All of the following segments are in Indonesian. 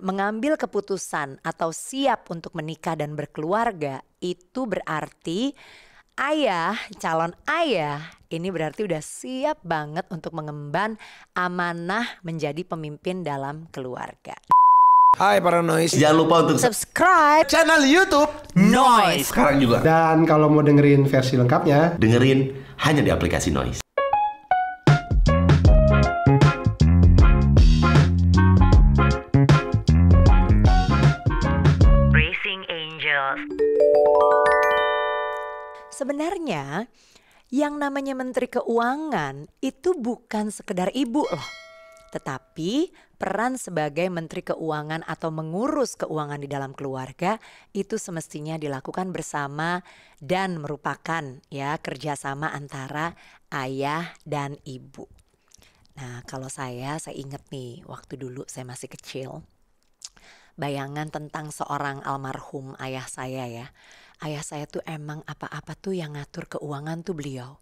mengambil keputusan atau siap untuk menikah dan berkeluarga itu berarti calon ayah ini berarti udah siap banget untuk mengemban amanah menjadi pemimpin dalam keluarga. Hai para noise, Jangan lupa untuk Subscribe channel YouTube Noise sekarang juga. Dan kalau mau dengerin versi lengkapnya, Dengerin hanya di aplikasi Noise. Racing Angels. Sebenarnya yang namanya Menteri Keuangan itu bukan sekedar ibu loh. Tetapi peran sebagai Menteri Keuangan atau mengurus keuangan di dalam keluarga itu semestinya dilakukan bersama dan merupakan kerjasama antara ayah dan ibu. Nah kalau saya ingat nih waktu dulu saya masih kecil. Bayangan tentang seorang almarhum ayah saya ya. Ayah saya tuh emang apa-apa tuh yang ngatur keuangan tuh beliau.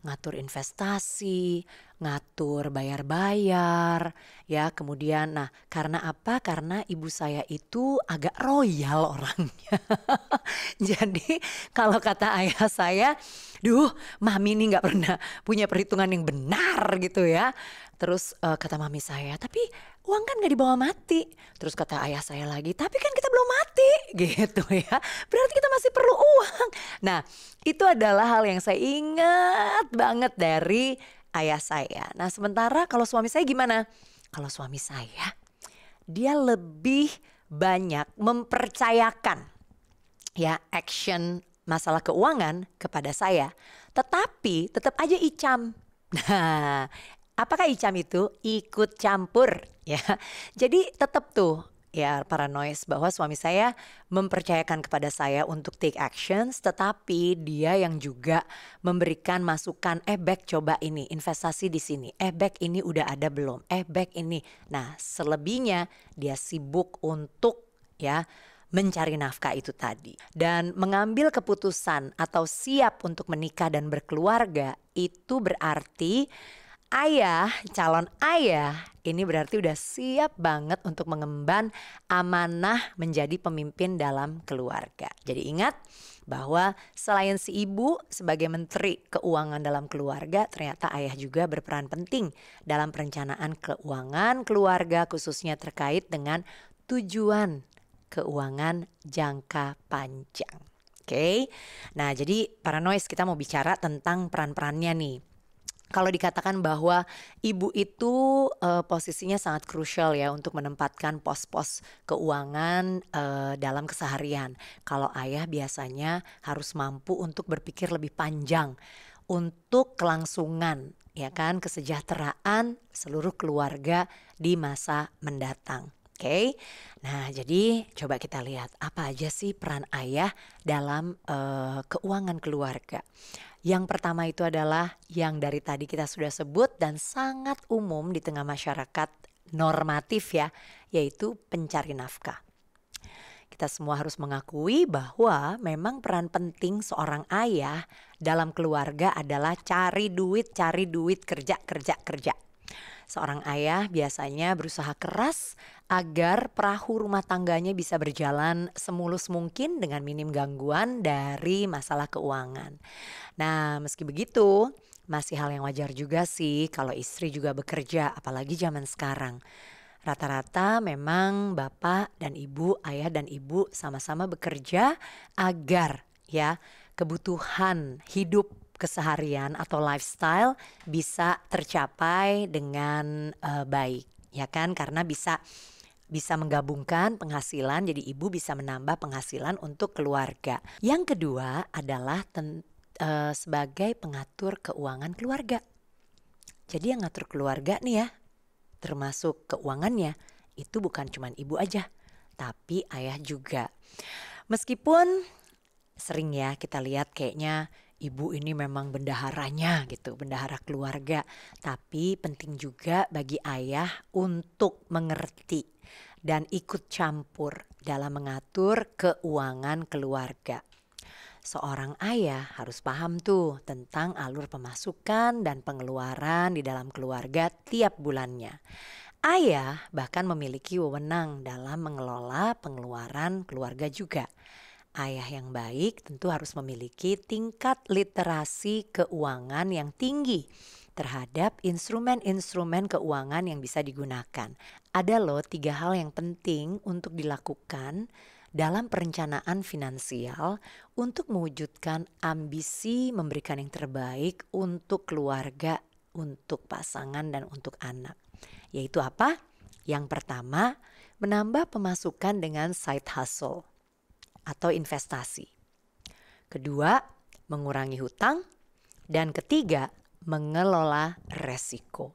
Ngatur investasi, ngatur bayar-bayar, ya kemudian karena apa? Karena ibu saya itu agak royal orangnya. Jadi kalau kata ayah saya, mami ini nggak pernah punya perhitungan yang benar gitu ya. Terus kata mami saya, tapi uang kan gak dibawa mati. Terus kata ayah saya lagi, tapi kan kita belum mati gitu ya. Berarti kita masih perlu uang. Nah itu adalah hal yang saya ingat banget dari ayah saya. Nah sementara kalau suami saya gimana? Kalau suami saya, dia lebih banyak mempercayakan action masalah keuangan kepada saya. Tetapi tetap aja icam. Nah apakah icam itu? Ikut campur ya. Jadi tetap tuh ya para noise bahwa suami saya mempercayakan kepada saya untuk take actions, tetapi dia yang juga memberikan masukan, Bek coba ini investasi di sini, Bek ini udah ada belum, Bek ini. Nah selebihnya dia sibuk untuk mencari nafkah itu tadi. Dan mengambil keputusan atau siap untuk menikah dan berkeluarga itu berarti calon ayah ini berarti udah siap banget untuk mengemban amanah menjadi pemimpin dalam keluarga. Jadi ingat bahwa selain si ibu sebagai menteri keuangan dalam keluarga, ternyata ayah juga berperan penting dalam perencanaan keuangan keluarga khususnya terkait dengan tujuan keuangan jangka panjang. Oke. Nah, jadi para noise kita mau bicara tentang peran-perannya nih. Kalau dikatakan bahwa ibu itu posisinya sangat krusial ya untuk menempatkan pos-pos keuangan dalam keseharian. Kalau ayah biasanya harus mampu untuk berpikir lebih panjang untuk kelangsungan kesejahteraan seluruh keluarga di masa mendatang. Oke. Nah jadi coba kita lihat apa aja sih peran ayah dalam keuangan keluarga. Yang pertama itu adalah yang dari tadi kita sudah sebut dan sangat umum di tengah masyarakat normatif yaitu pencari nafkah. Kita semua harus mengakui bahwa memang peran penting seorang ayah dalam keluarga adalah cari duit, kerja. Seorang ayah biasanya berusaha keras agar perahu rumah tangganya bisa berjalan semulus mungkin dengan minim gangguan dari masalah keuangan. Nah meski begitu masih hal yang wajar juga sih kalau istri juga bekerja, apalagi zaman sekarang. Rata-rata memang bapak dan ibu, ayah dan ibu sama-sama bekerja agar kebutuhan hidup keseharian atau lifestyle bisa tercapai dengan baik karena bisa menggabungkan penghasilan, jadi ibu bisa menambah penghasilan untuk keluarga. Yang kedua adalah sebagai pengatur keuangan keluarga. Jadi yang ngatur keluarga nih termasuk keuangannya itu bukan cuma ibu aja, tapi ayah juga. Meskipun sering kita lihat kayaknya ibu ini memang bendaharanya gitu, bendahara keluarga. Tapi penting juga bagi ayah untuk mengerti dan ikut campur dalam mengatur keuangan keluarga. Seorang ayah harus paham tuh tentang alur pemasukan dan pengeluaran di dalam keluarga tiap bulannya. Ayah bahkan memiliki wewenang dalam mengelola pengeluaran keluarga juga. Ayah yang baik tentu harus memiliki tingkat literasi keuangan yang tinggi terhadap instrumen-instrumen keuangan yang bisa digunakan. Ada loh 3 hal yang penting untuk dilakukan dalam perencanaan finansial untuk mewujudkan ambisi memberikan yang terbaik untuk keluarga, untuk pasangan, dan untuk anak. Yaitu apa? Yang pertama, menambah pemasukan dengan side hustle atau investasi. Kedua, mengurangi hutang. Dan ketiga, mengelola resiko.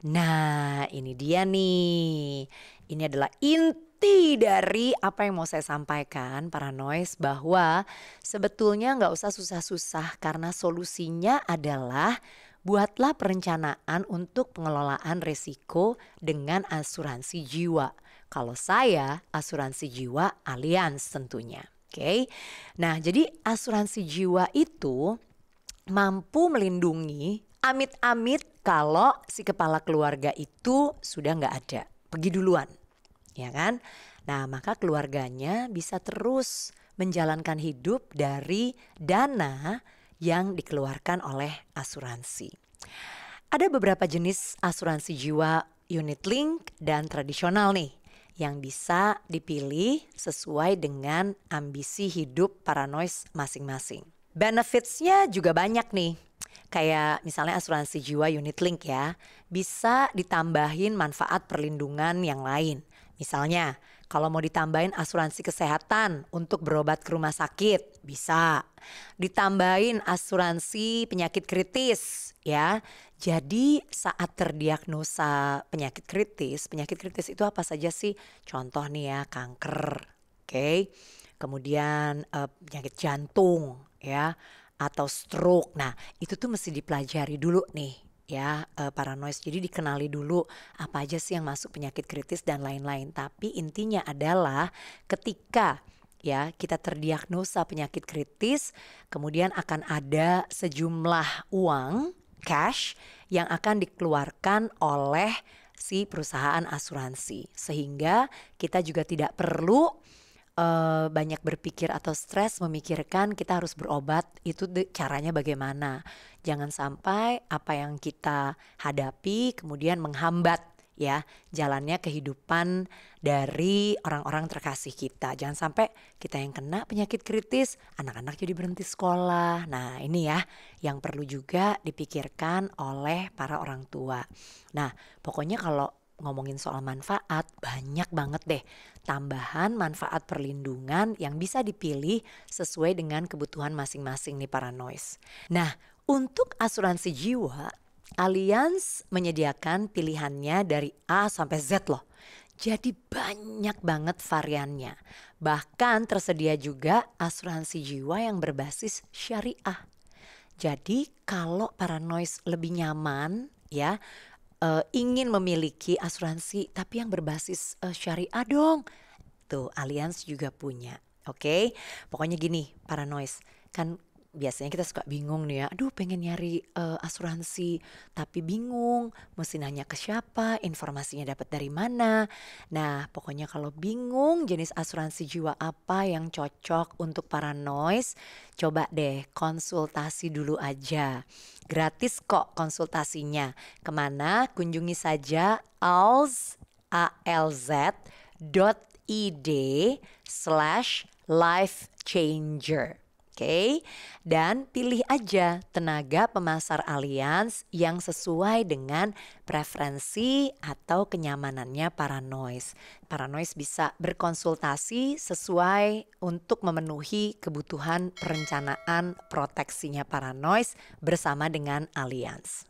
Nah, ini dia nih. Ini adalah inti dari apa yang mau saya sampaikan, para noise, bahwa sebetulnya nggak usah susah-susah karena solusinya adalah buatlah perencanaan untuk pengelolaan risiko dengan asuransi jiwa. Kalau saya asuransi jiwa Allianz tentunya. Oke. Nah, jadi asuransi jiwa itu mampu melindungi amit-amit kalau si kepala keluarga itu sudah nggak ada, pergi duluan, ya kan? Nah, maka keluarganya bisa terus menjalankan hidup dari dana yang dikeluarkan oleh asuransi. Ada beberapa jenis asuransi jiwa unit link dan tradisional nih yang bisa dipilih sesuai dengan ambisi hidup para noise masing-masing. Benefitsnya juga banyak nih. Kayak misalnya asuransi jiwa unit link ya, bisa ditambahin manfaat perlindungan yang lain. Misalnya kalau mau ditambahin asuransi kesehatan untuk berobat ke rumah sakit, bisa. Ditambahin asuransi penyakit kritis ya. Jadi saat terdiagnosa penyakit kritis itu apa saja sih? Contoh nih ya, kanker, oke. Kemudian penyakit jantung ya, atau stroke. Nah, itu tuh mesti dipelajari dulu nih ya, para noise. Jadi dikenali dulu apa aja sih yang masuk penyakit kritis dan lain-lain. Tapi intinya adalah ketika ya kita terdiagnosa penyakit kritis, kemudian akan ada sejumlah uang cash yang akan dikeluarkan oleh si perusahaan asuransi, sehingga kita juga tidak perlu banyak berpikir atau stres memikirkan kita harus berobat itu caranya bagaimana. Jangan sampai apa yang kita hadapi kemudian menghambat ya jalannya kehidupan dari orang-orang terkasih kita. Jangan sampai kita yang kena penyakit kritis, anak-anak jadi berhenti sekolah. Nah, ini ya yang perlu juga dipikirkan oleh para orang tua. Nah, pokoknya kalau ngomongin soal manfaat, banyak banget deh tambahan manfaat perlindungan yang bisa dipilih sesuai dengan kebutuhan masing-masing nih para noise. Nah, untuk asuransi jiwa, Allianz menyediakan pilihannya dari A sampai Z loh. Jadi banyak banget variannya. Bahkan tersedia juga asuransi jiwa yang berbasis syariah. Jadi kalau para noise lebih nyaman ya, ingin memiliki asuransi tapi yang berbasis syariah dong. Tuh Allianz juga punya. Oke. Pokoknya gini para noise, kan biasanya kita suka bingung nih ya, aduh pengen nyari asuransi tapi bingung mesti nanya ke siapa, informasinya dapat dari mana. Nah pokoknya kalau bingung jenis asuransi jiwa apa yang cocok untuk para noise, coba deh konsultasi dulu aja. Gratis kok konsultasinya. Kemana? Kunjungi saja alz.id/lifechanger. Oke, dan pilih aja tenaga pemasar Allianz yang sesuai dengan preferensi atau kenyamanannya para noise. Para noise bisa berkonsultasi sesuai untuk memenuhi kebutuhan perencanaan proteksinya para noise bersama dengan Allianz.